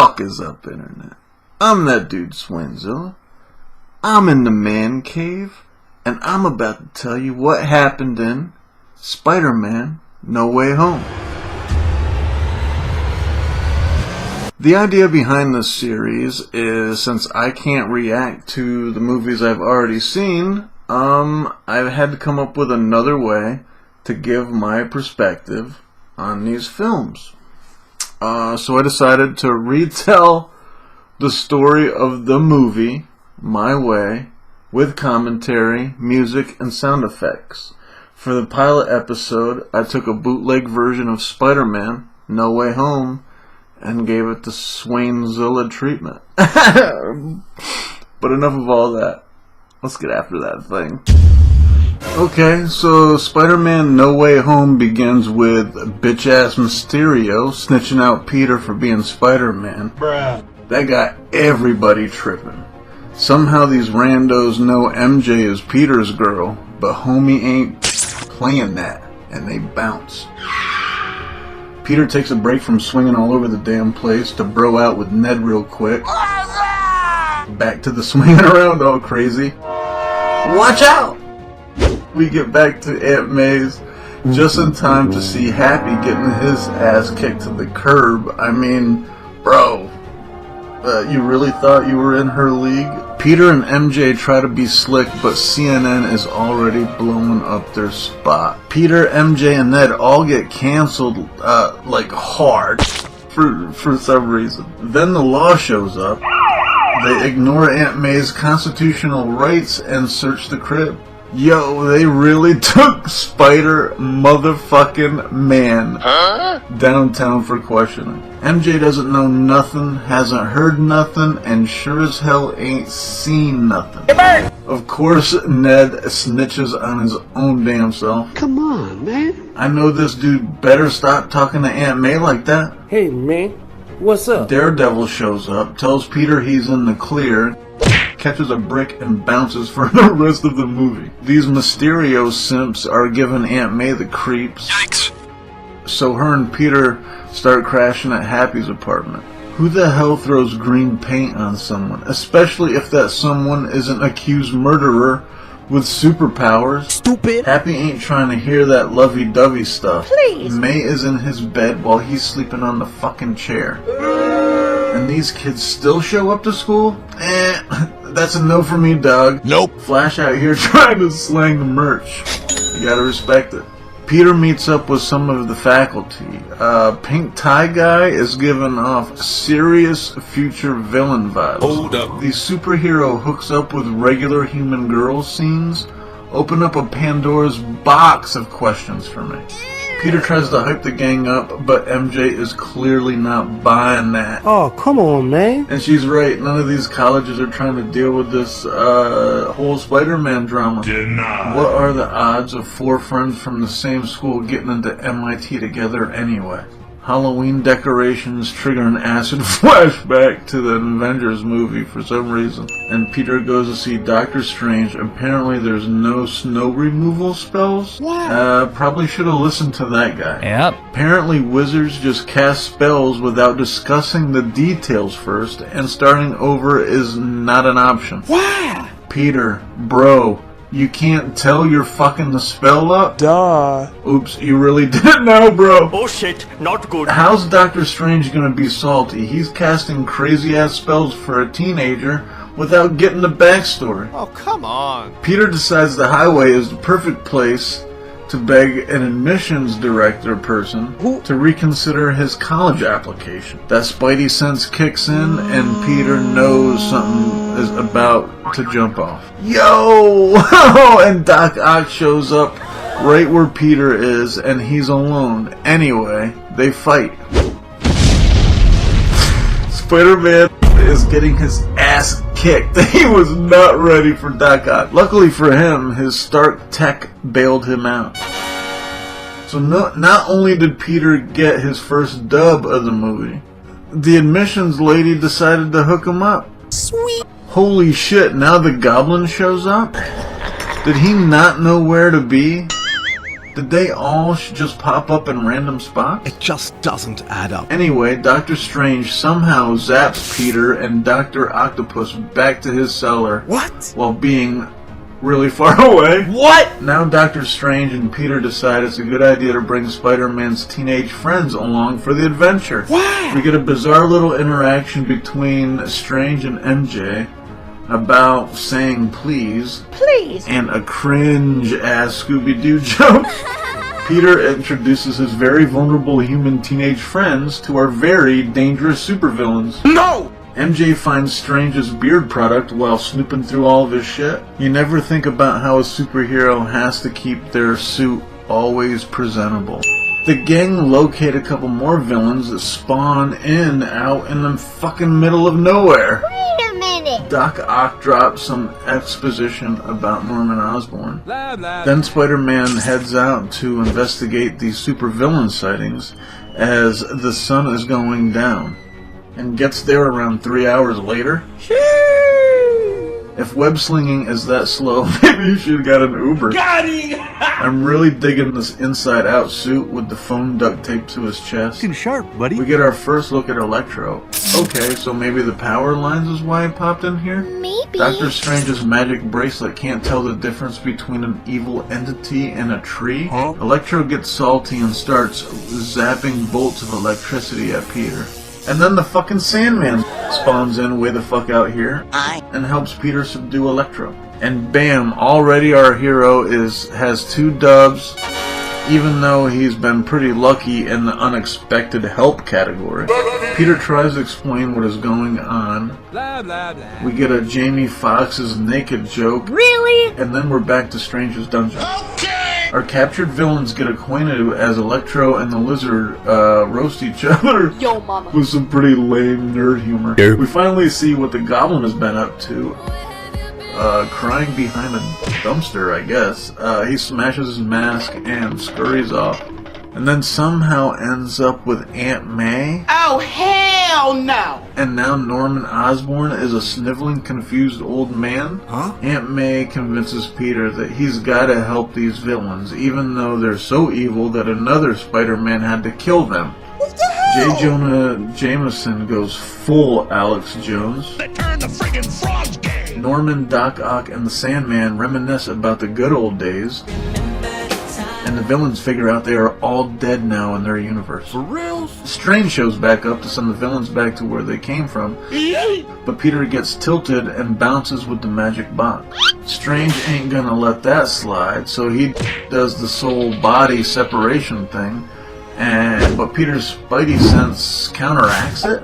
fuck is up, Internet? I'm that dude Swinzilla. I'm in the man cave, and I'm about to tell you what happened in Spider-Man No Way Home. The idea behind this series is, since I can't react to the movies I've already seen, I've had to come up with another way to give my perspective on these films. So I decided to retell the story of the movie my way, with commentary, music, and sound effects. For the pilot episode, I took a bootleg version of Spider-Man No Way Home and gave it the Swainzilla treatment. But enough of all that. Let's get after that thing. Okay, so Spider-Man No Way Home begins with bitch-ass Mysterio snitching out Peter for being Spider-Man. Bruh. That got everybody tripping. Somehow these randos know MJ is Peter's girl, but homie ain't playing that, and they bounce. Peter takes a break from swinging all over the damn place to bro out with Ned real quick. Back to the swinging around all crazy. Watch out! We get back to Aunt May's just in time to see Happy getting his ass kicked to the curb. I mean, bro, you really thought you were in her league? Peter and MJ try to be slick, but CNN is already blowing up their spot. Peter, MJ, and Ned all get canceled, like hard, for some reason. Then the law shows up. They ignore Aunt May's constitutional rights and search the crib. Yo, they really took Spider motherfucking Man downtown for questioning. MJ doesn't know nothing, hasn't heard nothing, and sure as hell ain't seen nothing. Of course, Ned snitches on his own damn self. Come on, man. I know this dude better stop talking to Aunt May like that. Hey, man, what's up? Daredevil shows up, tells Peter he's in the clear, catches a brick and bounces for the rest of the movie. These Mysterio simps are giving Aunt May the creeps. Yikes. So her and Peter start crashing at Happy's apartment. Who the hell throws green paint on someone? Especially if that someone is an accused murderer with superpowers. Stupid. Happy ain't trying to hear that lovey-dovey stuff. Please. May is in his bed while he's sleeping on the fucking chair. And these kids still show up to school? That's a no for me, dog. Nope. Flash out here trying to slang the merch. You gotta respect it. Peter meets up with some of the faculty. Pink tie guy is giving off serious future villain vibes. Hold up. The superhero hooks up with regular human girl scenes open up a Pandora's box of questions for me. Peter tries to hype the gang up, but MJ is clearly not buying that. Oh, come on, man. And she's right, none of these colleges are trying to deal with this whole Spider-Man drama. Denied. What are the odds of 4 friends from the same school getting into MIT together anyway? Halloween decorations trigger an acid flashback to the Avengers movie for some reason. And Peter goes to see Doctor Strange. Apparently there's no snow removal spells. What? Probably should have listened to that guy. Yep. Apparently wizards just cast spells without discussing the details first, and starting over is not an option. Why? Peter, bro, you can't tell you're fucking the spell up? Duh. Oops, you really didn't know, bro. Oh shit, not good. How's Doctor Strange gonna be salty? He's casting crazy ass spells for a teenager without getting the backstory. Oh, come on. Peter decides the highway is the perfect place to beg an admissions director person to reconsider his college application. That Spidey sense kicks in and Peter knows something is about to jump off. Yo! And Doc Ock shows up right where Peter is and he's alone. Anyway, they fight. Spider-Man is getting his ass kicked. He was not ready for Doc Ock. Luckily for him, his Stark tech bailed him out. So not only did Peter get his first dub of the movie, the admissions lady decided to hook him up. Sweet. Holy shit, now the Goblin shows up? Did he not know where to be? Did they all just pop up in random spots? It just doesn't add up. Anyway, Doctor Strange somehow zaps Peter and Dr. Octopus back to his cellar. What? While being really far away. What? Now Doctor Strange and Peter decide it's a good idea to bring Spider-Man's teenage friends along for the adventure. What? We get a bizarre little interaction between Strange and MJ about saying please. Please. And a cringe-ass Scooby-Doo joke. Peter introduces his very vulnerable human teenage friends to our very dangerous supervillains. No! MJ finds Strange's beard product while snooping through all of his shit. You never think about how a superhero has to keep their suit always presentable. The gang locate a couple more villains that spawn out in the fucking middle of nowhere. Wait a minute. Doc Ock drops some exposition about Norman Osborn. Blah, blah. Then Spider-Man heads out to investigate these supervillain sightings as the sun is going down, and gets there around 3 hours later. If web slinging is that slow, maybe you should have got an Uber. Got him! I'm really digging this inside-out suit with the phone duct taped to his chest. Looking sharp, buddy. We get our first look at Electro. Okay, so maybe the power lines is why it popped in here? Maybe. Doctor Strange's magic bracelet can't tell the difference between an evil entity and a tree. Huh? Electro gets salty and starts zapping bolts of electricity at Peter. And then the fucking Sandman spawns in way the fuck out here and helps Peter subdue Electro. And bam, already our hero has 2 dubs, even though he's been pretty lucky in the unexpected help category. Peter tries to explain what is going on. Blah, blah, blah. We get a Jamie Foxx's naked joke. Really? And then we're back to Strange's dungeon. Our captured villains get acquainted as Electro and the Lizard roast each other Yo, mama. with some pretty lame nerd humor. Yep. We finally see what the Goblin has been up to. Crying behind a dumpster, I guess. He smashes his mask and scurries off. And then somehow ends up with Aunt May. Oh, hell no! And now Norman Osborn is a sniveling, confused old man. Huh? Aunt May convinces Peter that he's gotta help these villains, even though they're so evil that another Spider-Man had to kill them. What the hell? J. Jonah Jameson goes full Alex Jones. They turned the friggin' frogs gay! Norman, Doc Ock, and the Sandman reminisce about the good old days. And the villains figure out they are all dead now in their universe. For real? Strange shows back up to send the villains back to where they came from, but Peter gets tilted and bounces with the magic box. Strange ain't gonna let that slide, so he does the soul-body separation thing, but Peter's Spidey sense counteracts it.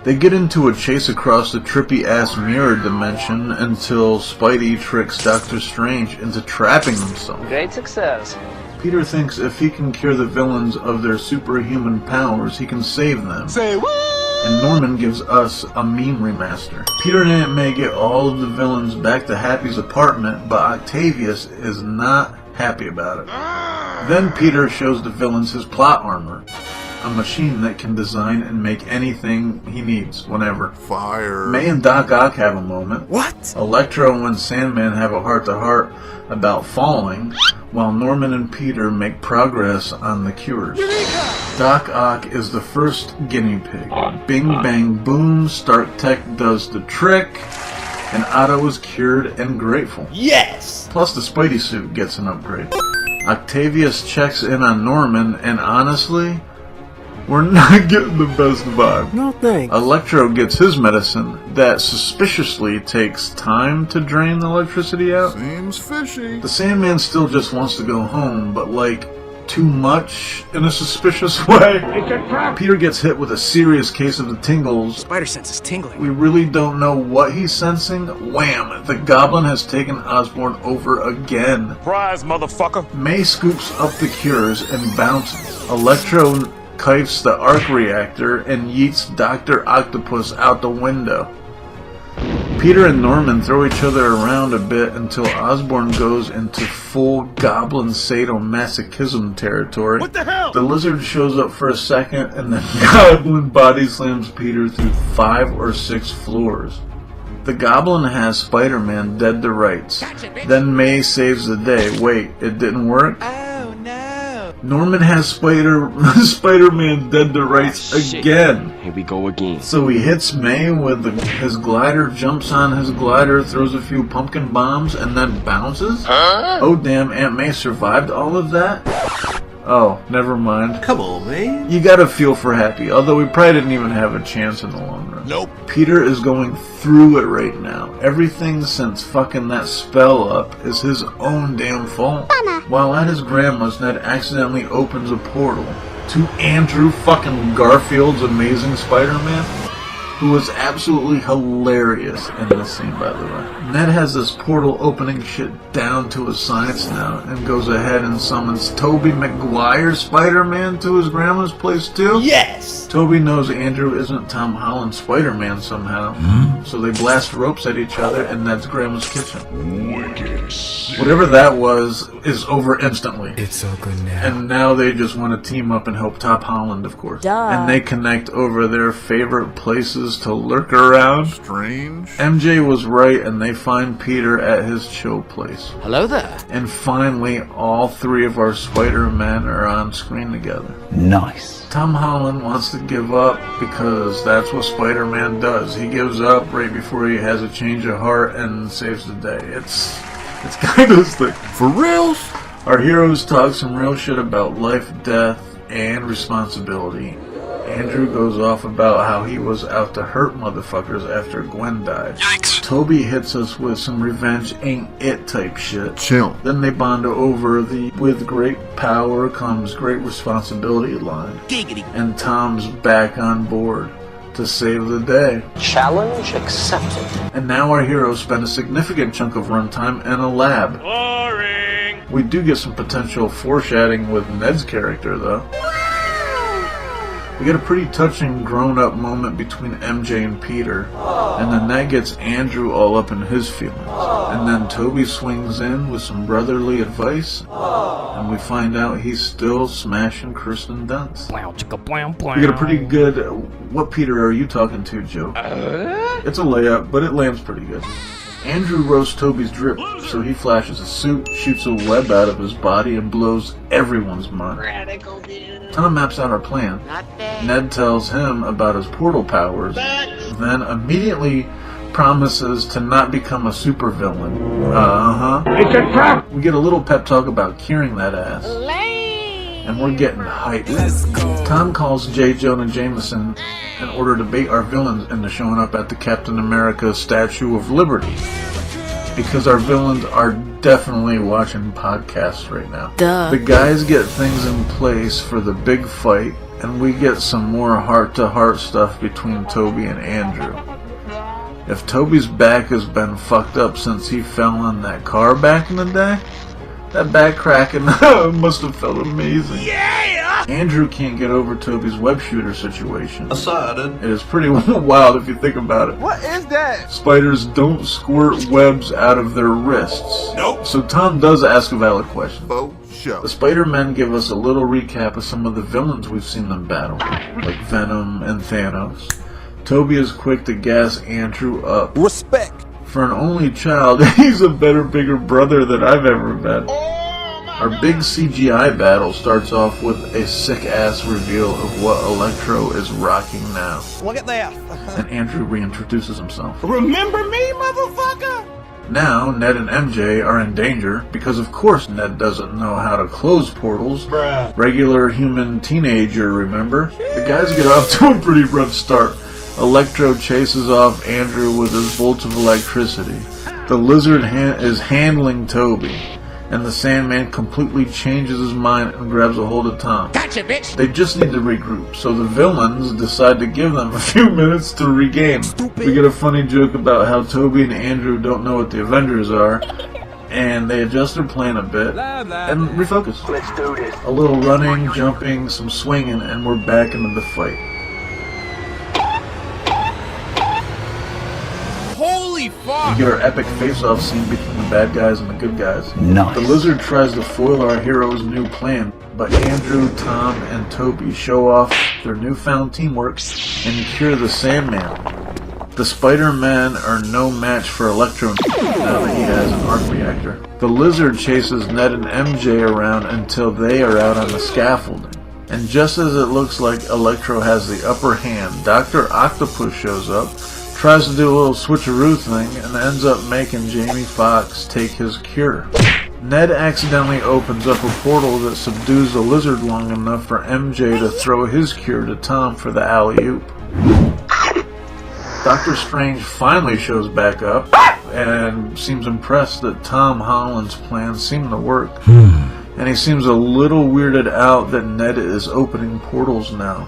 They get into a chase across the trippy-ass mirror dimension until Spidey tricks Doctor Strange into trapping himself. Great success. Peter thinks if he can cure the villains of their superhuman powers, he can save them. Say what? And Norman gives us a meme remaster. Peter and Aunt May get all of the villains back to Happy's apartment, but Octavius is not happy about it. Then Peter shows the villains his plot armor. A machine that can design and make anything he needs, whenever. Fire. May and Doc Ock have a moment. What? Electro and Sandman have a heart-to-heart about falling, while Norman and Peter make progress on the cures. Doc Ock is the first guinea pig. Bing bang boom, Stark Tech does the trick, and Otto is cured and grateful. Yes! Plus the Spidey suit gets an upgrade. Octavius checks in on Norman, and honestly, we're not getting the best vibe. No thanks. Electro gets his medicine that suspiciously takes time to drain the electricity out. Seems fishy. The Sandman still just wants to go home, but like, too much in a suspicious way. Peter gets hit with a serious case of the tingles. Spider sense is tingling. We really don't know what he's sensing. Wham! The Goblin has taken Osborn over again. Surprise, motherfucker! May scoops up the cures and bounces. Electro kifes the arc reactor and yeets Dr. Octopus out the window. Peter and Norman throw each other around a bit until Osborn goes into full Goblin sadomasochism territory. What the hell? The Lizard shows up for a second and then Goblin body slams Peter through 5 or 6 floors. The Goblin has Spider-Man dead to rights. Then May saves the day. Wait, it didn't work? Norman has Spider-Man dead to rights again. Here we go again. So he hits May with his glider, jumps on his glider, throws a few pumpkin bombs, and then bounces? Oh damn, Aunt May survived all of that? Oh, never mind. Come on, man. You gotta feel for Happy, although we probably didn't even have a chance in the long run. Nope. Peter is going through it right now. Everything since fucking that spell up is his own damn fault. While at his grandma's, Ned accidentally opens a portal to Andrew fucking Garfield's Amazing Spider-Man, who was absolutely hilarious in this scene, by the way. Ned has this portal opening shit down to a science now and goes ahead and summons Toby Maguire's Spider-Man to his grandma's place too. Yes! Toby knows Andrew isn't Tom Holland's Spider-Man somehow, so they blast ropes at each other in Ned's grandma's kitchen. Whatever that was is over instantly. It's so good now. And now they just want to team up and help Tom Holland, of course. Duh. And they connect over their favorite places to lurk around. Strange. MJ was right, and they find Peter at his chill place. Hello there. And finally, all three of our Spider-Men are on screen together. Nice. Tom Holland wants to give up because that's what Spider-Man does. He gives up right before he has a change of heart and saves the day. It's kind of sick. For reals? Our heroes talk some real shit about life, death, and responsibility. Andrew goes off about how he was out to hurt motherfuckers after Gwen died. Yikes. Toby hits us with some revenge ain't it type shit. Chill. Then they bond over the with great power comes great responsibility line. Giggity. And Tom's back on board to save the day. Challenge accepted. And now our heroes spend a significant chunk of runtime in a lab. Boring. We do get some potential foreshadowing with Ned's character though. We get a pretty touching grown-up moment between MJ and Peter, and then that gets Andrew all up in his feelings. And then Toby swings in with some brotherly advice, and we find out he's still smashing Kirsten Dunst. We get a pretty good, what Peter are you talking to, joke. It's a layup, but it lands pretty good. Andrew roasts Toby's drip, so he flashes a suit, shoots a web out of his body, and blows everyone's mind. Tom maps out our plan. Ned tells him about his portal powers, then immediately promises to not become a supervillain. It's a trap! We get a little pep talk about curing that ass. And we're getting hyped. Tom calls J. Jonah Jameson in order to bait our villains into showing up at the Captain America Statue of Liberty. Because our villains are definitely watching podcasts right now. Duh. The guys get things in place for the big fight, and we get some more heart-to-heart stuff between Toby and Andrew. If Toby's back has been fucked up since he fell in that car back in the day, that back cracking must have felt amazing. Yeah! Andrew can't get over Toby's web shooter situation. Aside. It is pretty wild if you think about it. What is that? Spiders don't squirt webs out of their wrists. Nope. So Tom does ask a valid question. Faux show. The Spider-Men give us a little recap of some of the villains we've seen them battle, like Venom and Thanos. Toby is quick to gas Andrew up. Respect. For an only child, he's a better, bigger brother than I've ever met. Our big CGI battle starts off with a sick-ass reveal of what Electro is rocking now. Look at that. And Andrew reintroduces himself. Remember me, motherfucker? Now, Ned and MJ are in danger because of course Ned doesn't know how to close portals. Bruh. Regular human teenager, remember? The guys get off to a pretty rough start. Electro chases off Andrew with his bolts of electricity. The lizard is handling Toby, and the Sandman completely changes his mind and grabs a hold of Tom. Gotcha, bitch. They just need to regroup, so the villains decide to give them a few minutes to regain. We get a funny joke about how Toby and Andrew don't know what the Avengers are, and they adjust their plan a bit and refocus. Let's do this. A little running, jumping, some swinging, and we're back into the fight. Holy fuck. We get our epic face-off scene between the bad guys and the good guys. Nice. The lizard tries to foil our hero's new plan, but Andrew, Tom, and Toby show off their newfound teamwork and cure the Sandman. The Spider-Man are no match for Electro now that he has an arc reactor. The Lizard chases Ned and MJ around until they are out on the scaffolding. And just as it looks like Electro has the upper hand, Dr. Octopus shows up, tries to do a little switcheroo thing, and ends up making Jamie Foxx take his cure. Ned accidentally opens up a portal that subdues the Lizard long enough for MJ to throw his cure to Tom for the alley-oop. Doctor Strange finally shows back up and seems impressed that Tom Holland's plans seem to work. And he seems a little weirded out that Ned is opening portals now.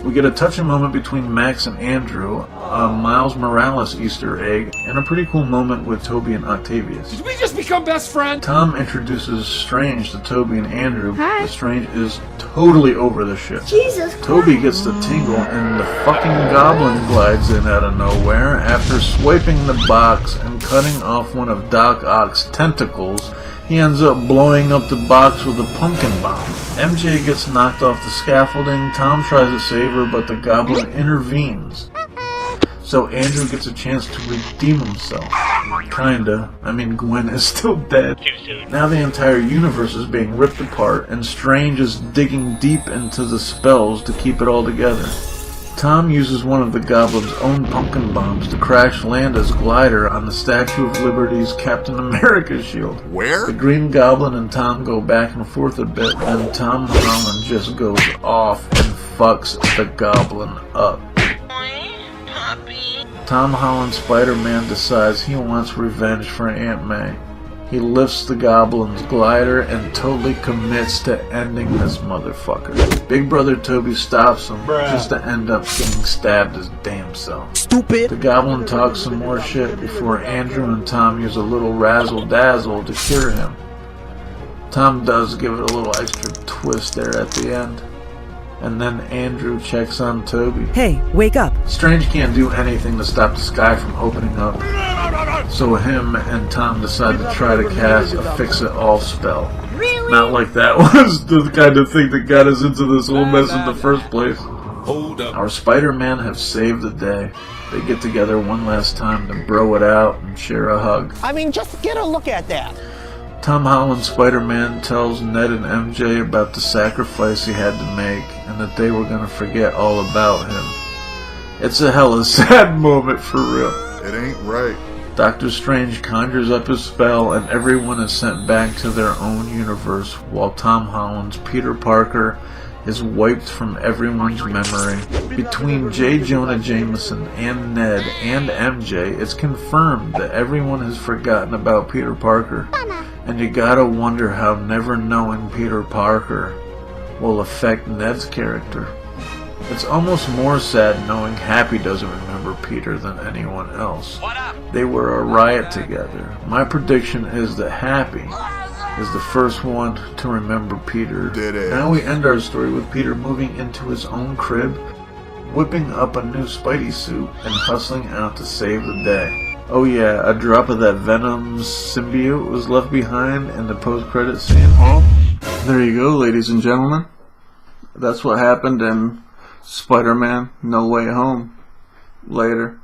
We get a touching moment between Max and Andrew, a Miles Morales Easter egg, and a pretty cool moment with Toby and Octavius. Did we just become best friends? Tom introduces Strange to Toby and Andrew, but Strange is totally over the shit. Jesus Toby gets the tingle and the fucking goblin glides in out of nowhere after swiping the box and cutting off one of Doc Ock's tentacles. He ends up blowing up the box with a pumpkin bomb. MJ gets knocked off the scaffolding. Tom tries to save her, but the goblin intervenes. So Andrew gets a chance to redeem himself. Kinda. I mean, Gwen is still dead. Now the entire universe is being ripped apart, and Strange is digging deep into the spells to keep it all together. Tom uses one of the Goblin's own pumpkin bombs to crash land his glider on the Statue of Liberty's Captain America shield. Where? The Green Goblin and Tom go back and forth a bit, and Tom Holland just goes off and fucks the Goblin up. Tom Holland's Spider-Man decides he wants revenge for Aunt May. He lifts the Goblin's glider and totally commits to ending this motherfucker. Big Brother Toby stops him just to end up getting stabbed his damn self. Stupid. The Goblin talks some more shit before Andrew and Tom use a little razzle-dazzle to cure him. Tom does give it a little extra twist there at the end. And then Andrew checks on Toby. Hey, wake up. Strange can't do anything to stop the sky from opening up. So him and Tom decide to try to cast a fix-it-all spell. Really? Not like that was the kind of thing that got us into this whole mess in the first place. Hold up. Our Spider-Man have saved the day. They get together one last time to bro it out and share a hug. I mean, just get a look at that. Tom Holland's Spider-Man tells Ned and MJ about the sacrifice he had to make and that they were going to forget all about him. It's a hella sad moment for real. It ain't right. Doctor Strange conjures up his spell and everyone is sent back to their own universe while Tom Holland's Peter Parker is wiped from everyone's memory. Between J. Jonah Jameson and Ned and MJ, it's confirmed that everyone has forgotten about Peter Parker. And you gotta wonder how never knowing Peter Parker will affect Ned's character. It's almost more sad knowing Happy doesn't remember Peter than anyone else. They were a riot together. My prediction is that Happy is the first one to remember Peter. Did it. Now we end our story with Peter moving into his own crib, whipping up a new Spidey suit, and hustling out to save the day. Oh yeah, a drop of that Venom symbiote was left behind in the post-credit scene. There you go, ladies and gentlemen. That's what happened in Spider-Man No Way Home. Later.